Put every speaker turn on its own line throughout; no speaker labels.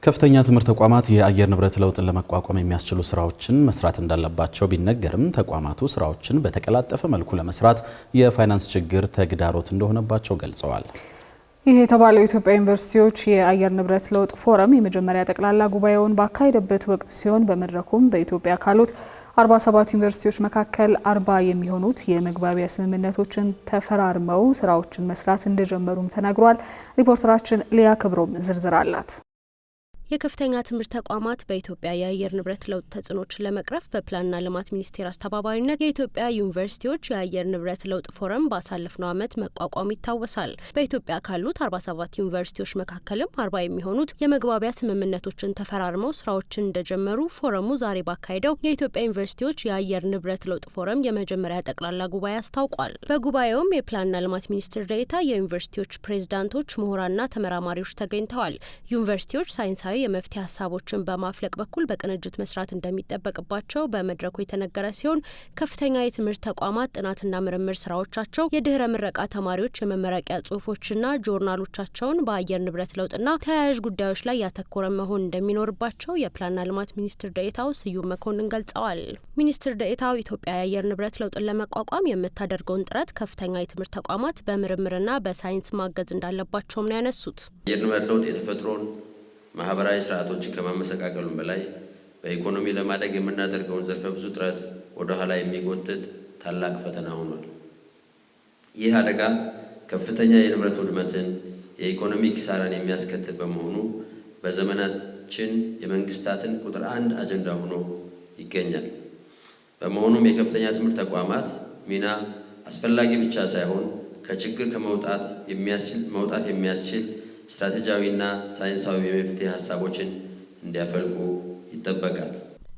ከፍተኛ ትምህርት ተቋማት የአየር ንብረት ለውጥን ለመቋቋም የሚያስችሉ ስራዎችን መስራት እንዳለባቸው ቢነገርም ተቋማቱ ስራዎችን በተቀላጠፈ መልኩ ለመስራት የፋይናንስ ችግር ተግዳሮት እንደሆነባቸው ገልጸዋል።
ይህ የተባለው የኢትዮጵያ ዩኒቨርሲቲዎች የአየር ንብረት ለውጥ ፎረም የመጀመሪያ ጠቅላላ ጉባኤውን ባካሄደበት ወቅት ሲሆን በመድረኩም በኢትዮጵያ ካሉት 47 ዩኒቨርሲቲዎች መካከል 40 የሚሆኑት የመግባቢያ ስምምነቶችን ተፈራርመው ስራዎችን መስራት እንደጀመሩም ተናግሯል። ሪፖርተራችን ሊያ ክብሮም ዝርዝር አላት።
የከፍተኛ ትምህርት ተቋማት በኢትዮጵያ የአየር ንብረት ለውጥ ተጽዕኖችን ለመቅረፍ በፕላንና ልማት ሚኒስቴር አስተባባሪነት የኢትዮጵያ ዩኒቨርሲቲዎች የአየር ንብረት ለውጥ ፎረም ባሳለፍነው ዓመት መቋቋም ይታወሳል። በኢትዮጵያ ካሉት 47 ዩኒቨርሲቲዎች መካከልም 40 የሚሆኑት የመግባቢያ ስምምነቶችን ተፈራርመው ስራዎችን እንደጀመሩ ፎረሙ ዛሬ ባካሄደው የኢትዮጵያ ዩኒቨርሲቲዎች የአየር ንብረት ለውጥ ፎረም የመጀመሪያ ጠቅላላ ጉባኤ አስታውቋል። በጉባኤውም የፕላንና ልማት ሚኒስትር ዴኤታ፣ የዩኒቨርሲቲዎች ፕሬዝዳንቶች፣ ምሁራንና ተመራማሪዎች ተገኝተዋል። ዩኒቨርሲቲዎች ሳይንሳዊ የመፍትሄ ሀሳቦችን በማፍለቅ በኩል በቅንጅት መስራት እንደሚጠበቅባቸው በመድረኩ የተነገረ ሲሆን ከፍተኛ የትምህርት ተቋማት ጥናትና ምርምር ስራዎቻቸው፣ የድህረ ምረቃ ተማሪዎች የመመረቂያ ጽሁፎችና ጆርናሎቻቸውን በአየር ንብረት ለውጥና ተያያዥ ጉዳዮች ላይ ያተኮረ መሆን እንደሚኖርባቸው የፕላንና ልማት ሚኒስትር ዴኤታው ስዩም መኮንን ገልጸዋል። ሚኒስትር ዴኤታው ኢትዮጵያ የአየር ንብረት ለውጥን ለመቋቋም የምታደርገውን ጥረት ከፍተኛ የትምህርት ተቋማት በምርምርና በሳይንስ ማገዝ እንዳለባቸውም ነው ያነሱት።
የአየር ንብረት ለውጥ የተፈጥሮን ማህበራዊ ስርዓቶችን ከማመሰቃቀሉም በላይ በኢኮኖሚ ለማደግ የምናደርገውን ዘርፈ ብዙ ጥረት ወደ ኋላ የሚጎትት ታላቅ ፈተና ሆኗል። ይህ አደጋ ከፍተኛ የንብረት ውድመትን፣ የኢኮኖሚ ኪሳራን የሚያስከትል በመሆኑ በዘመናችን የመንግስታትን ቁጥር 1 አጀንዳ ሆኖ ይገኛል። በመሆኑም የከፍተኛ ትምህርት ተቋማት ሚና አስፈላጊ ብቻ ሳይሆን ከችግር መውጣት የሚያስችል ስትራቴጂያዊና ሳይንሳዊ የመፍትሄ ሀሳቦችን እንዲያፈልቁ ይጠበቃል።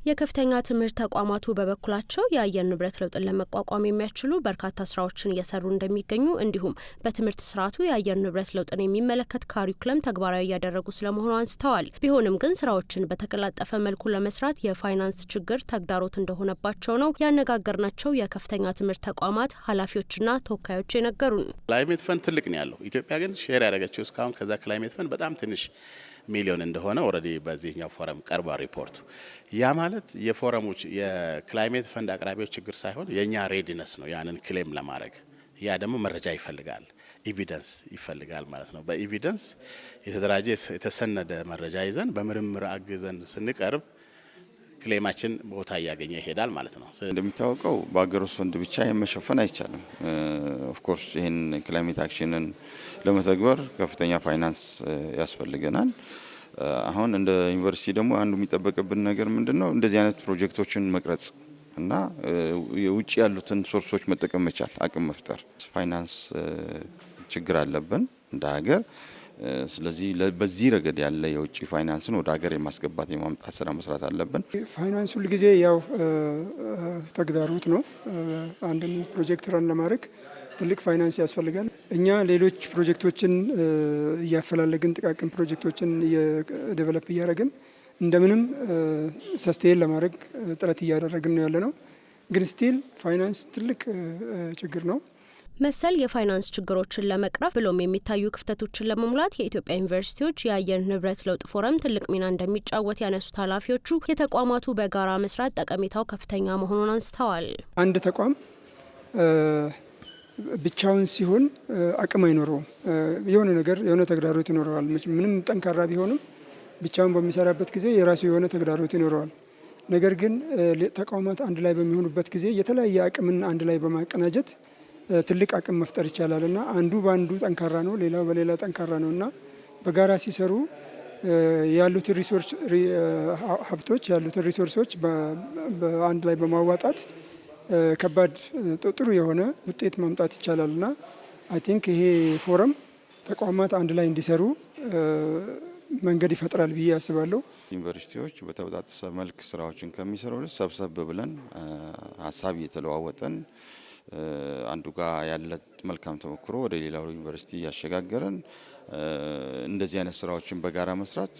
የከፍተኛ ትምህርት ተቋማቱ በበኩላቸው የአየር ንብረት ለውጥን ለመቋቋም የሚያስችሉ በርካታ ስራዎችን እየሰሩ እንደሚገኙ እንዲሁም በትምህርት ስርዓቱ የአየር ንብረት ለውጥን የሚመለከት ካሪኩለም ተግባራዊ እያደረጉ ስለመሆኑ አንስተዋል። ቢሆንም ግን ስራዎችን በተቀላጠፈ መልኩ ለመስራት የፋይናንስ ችግር ተግዳሮት እንደሆነባቸው ነው ያነጋገርናቸው የከፍተኛ ትምህርት ተቋማት ኃላፊዎችና ተወካዮች የነገሩን።
ክላይሜት ፈንድ ትልቅ ነው ያለው። ኢትዮጵያ ግን ሼር ያደረገችው እስካሁን ከዛ ክላይሜት ፈንድ በጣም ትንሽ ሚሊዮን እንደሆነ ኦልሬዲ በዚህኛው ፎረም ቀርባ ሪፖርቱ። ያ ማለት የፎረሞች የክላይሜት ፈንድ አቅራቢዎች ችግር ሳይሆን የኛ ሬዲነስ ነው ያንን ክሌም ለማድረግ። ያ ደግሞ መረጃ ይፈልጋል፣ ኤቪደንስ ይፈልጋል ማለት ነው። በኤቪደንስ የተደራጀ የተሰነደ መረጃ ይዘን በምርምር አግዘን ስንቀርብ ክሌማችን ቦታ እያገኘ ይሄዳል ማለት ነው።
እንደሚታወቀው በአገር ውስጥ ፈንድ ብቻ የመሸፈን አይቻልም። ኦፍ ኮርስ ይሄን ክላይሜት አክሽንን ለመተግበር ከፍተኛ ፋይናንስ ያስፈልገናል። አሁን እንደ ዩኒቨርሲቲ ደግሞ አንዱ የሚጠበቅብን ነገር ምንድነው? እንደዚህ አይነት ፕሮጀክቶችን መቅረጽ እና የውጭ ያሉትን ሶርሶች መጠቀም መቻል፣ አቅም መፍጠር። ፋይናንስ ችግር አለብን እንደ ሀገር። ስለዚህ በዚህ ረገድ ያለ የውጭ ፋይናንስን ወደ ሀገር የማስገባት የማምጣት ስራ መስራት አለብን።
ፋይናንስ ሁል ጊዜ ያው ተግዳሮት ነው። አንድን ፕሮጀክት ረን ለማድረግ ትልቅ ፋይናንስ ያስፈልጋል። እኛ ሌሎች ፕሮጀክቶችን እያፈላለግን ጥቃቅን ፕሮጀክቶችን ዴቨሎፕ እያደረግን እንደምንም ሰስቴን ለማድረግ ጥረት እያደረግን ነው ያለ ነው። ግን ስቲል ፋይናንስ ትልቅ ችግር ነው።
መሰል የፋይናንስ ችግሮችን ለመቅረፍ ብሎም የሚታዩ ክፍተቶችን ለመሙላት የኢትዮጵያ ዩኒቨርሲቲዎች የአየር ንብረት ለውጥ ፎረም ትልቅ ሚና እንደሚጫወት ያነሱት ኃላፊዎቹ የተቋማቱ በጋራ መስራት ጠቀሜታው ከፍተኛ መሆኑን አንስተዋል።
አንድ ተቋም ብቻውን ሲሆን አቅም አይኖረውም። የሆነ ተግዳሮት ይኖረዋል። ምንም ጠንካራ ቢሆንም ብቻውን በሚሰራበት ጊዜ የራሱ የሆነ ተግዳሮት ይኖረዋል። ነገር ግን ተቋማት አንድ ላይ በሚሆኑበት ጊዜ የተለያየ አቅምን አንድ ላይ በማቀናጀት ትልቅ አቅም መፍጠር ይቻላል እና አንዱ በአንዱ ጠንካራ ነው፣ ሌላው በሌላ ጠንካራ ነው እና በጋራ ሲሰሩ ያሉትን ሀብቶች ያሉትን ሪሶርሶች በአንድ ላይ በማዋጣት ከባድ ጥሩ የሆነ ውጤት ማምጣት ይቻላል እና አይ ቲንክ ይሄ ፎረም ተቋማት አንድ ላይ እንዲሰሩ መንገድ ይፈጥራል ብዬ አስባለሁ።
ዩኒቨርሲቲዎች በተበጣጠሰ መልክ ስራዎችን ከሚሰሩ ሰብሰብ ብለን ሀሳብ እየተለዋወጠን አንዱ ጋር ያለ መልካም ተሞክሮ ወደ ሌላው ዩኒቨርሲቲ እያሸጋገረን እንደዚህ አይነት ስራዎችን በጋራ መስራት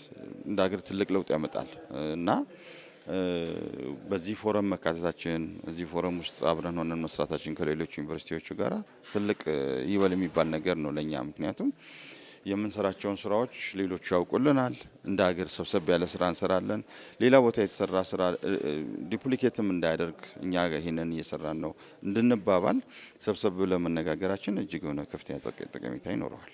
እንደ ሀገር ትልቅ ለውጥ ያመጣል እና በዚህ ፎረም መካተታችን እዚህ ፎረም ውስጥ አብረን ሆነን መስራታችን ከሌሎች ዩኒቨርሲቲዎች ጋራ ትልቅ ይበል የሚባል ነገር ነው ለኛ። ምክንያቱም የምንሰራቸውን ስራዎች ሌሎቹ ያውቁልናል። እንደ ሀገር ሰብሰብ ያለ ስራ እንሰራለን። ሌላ ቦታ የተሰራ ስራ ዱፕሊኬትም እንዳያደርግ እኛ ይሄንን እየሰራን ነው እንድንባባል ሰብሰብ ብለን መነጋገራችን እጅግ የሆነ ከፍተኛ ጠቀሜታ ይኖረዋል።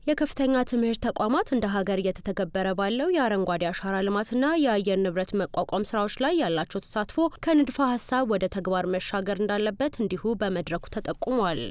የከፍተኛ ትምህርት ተቋማት እንደ ሀገር እየተተገበረ ባለው የአረንጓዴ አሻራ ልማትና የአየር ንብረት መቋቋም ስራዎች ላይ ያላቸው ተሳትፎ ከንድፈ ሀሳብ ወደ ተግባር መሻገር እንዳለበት እንዲሁ በመድረኩ ተጠቁሟል።